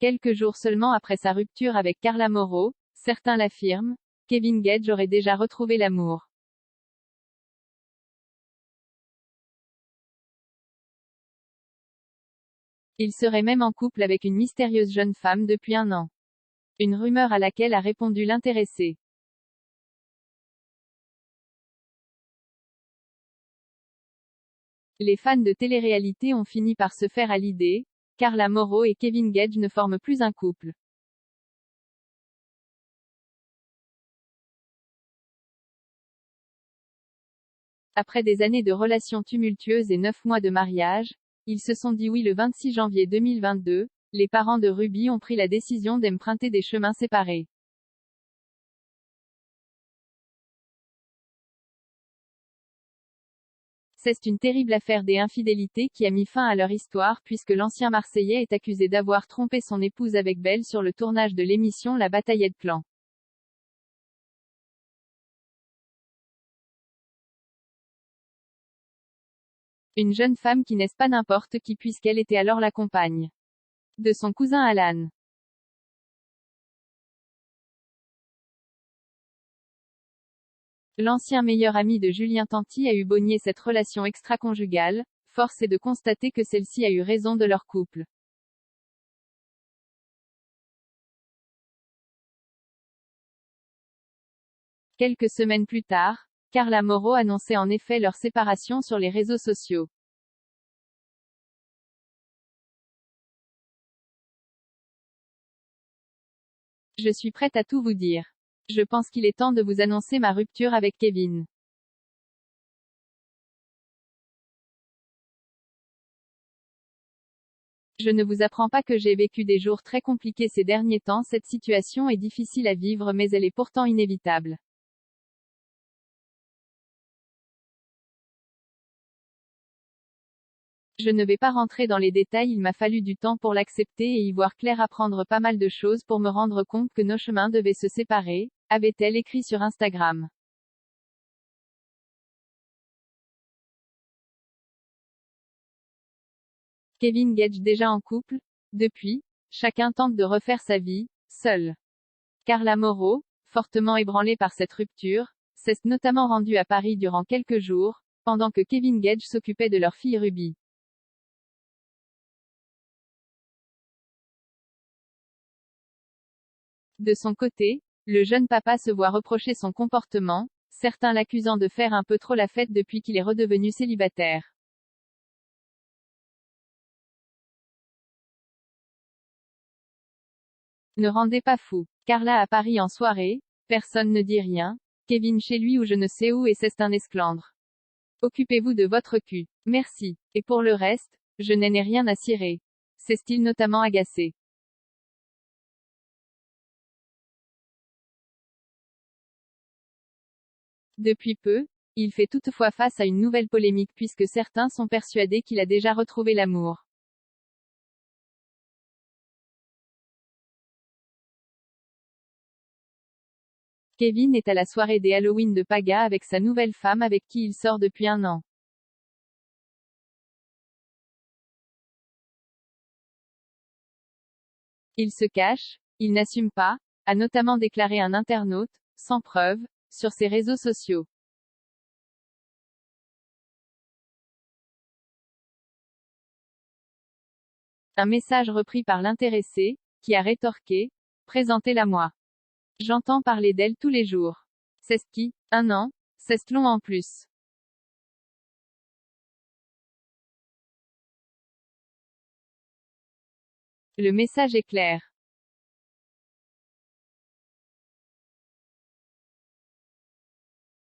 Quelques jours seulement après sa rupture avec Carla Mauro, certains l'affirment, Kevin Gage aurait déjà retrouvé l'amour. Il serait même en couple avec une mystérieuse jeune femme depuis 1 an. Une rumeur à laquelle a répondu l'intéressé. Les fans de télé-réalité ont fini par se faire à l'idée, Carla Mauro et Kevin Gage ne forment plus un couple. Après des années de relations tumultueuses et 9 mois de mariage, ils se sont dit oui le 26 janvier 2022, les parents de Ruby ont pris la décision d'emprunter des chemins séparés. C'est une terrible affaire des infidélités qui a mis fin à leur histoire puisque l'ancien Marseillais est accusé d'avoir trompé son épouse avec Belle sur le tournage de l'émission La Bataillette Clan. Une jeune femme qui n'est pas n'importe qui puisqu'elle était alors la compagne de son cousin Alan. L'ancien meilleur ami de Julien Tanti a eu beau nier cette relation extra-conjugale, force est de constater que celle-ci a eu raison de leur couple. Quelques semaines plus tard, Carla Mauro annonçait en effet leur séparation sur les réseaux sociaux. Je suis prête à tout vous dire. Je pense qu'il est temps de vous annoncer ma rupture avec Kevin. Je ne vous apprends pas que j'ai vécu des jours très compliqués ces derniers temps. Cette situation est difficile à vivre mais elle est pourtant inévitable. Je ne vais pas rentrer dans les détails, il m'a fallu du temps pour l'accepter et y voir clair, apprendre pas mal de choses pour me rendre compte que nos chemins devaient se séparer, avait-elle écrit sur Instagram. Kevin Gage déjà en couple? Depuis, chacun tente de refaire sa vie, seul. Carla Mauro, fortement ébranlée par cette rupture, s'est notamment rendue à Paris durant quelques jours, pendant que Kevin Gage s'occupait de leur fille Ruby. De son côté, le jeune papa se voit reprocher son comportement, certains l'accusant de faire un peu trop la fête depuis qu'il est redevenu célibataire. Ne rendez pas fou. Carla à Paris en soirée, personne ne dit rien, Kevin chez lui ou je ne sais où et c'est un esclandre. Occupez-vous de votre cul. Merci. Et pour le reste, je n'ai rien à cirer. S'est-il notamment agacé. Depuis peu, il fait toutefois face à une nouvelle polémique puisque certains sont persuadés qu'il a déjà retrouvé l'amour. Kevin est à la soirée des Halloween de Paga avec sa nouvelle femme avec qui il sort depuis 1 an. Il se cache, il n'assume pas, a notamment déclaré un internaute, sans preuve, sur ses réseaux sociaux. Un message repris par l'intéressé, qui a rétorqué, présentez-la moi. J'entends parler d'elle tous les jours. C'est ce qui, 1 an, c'est long en plus. Le message est clair.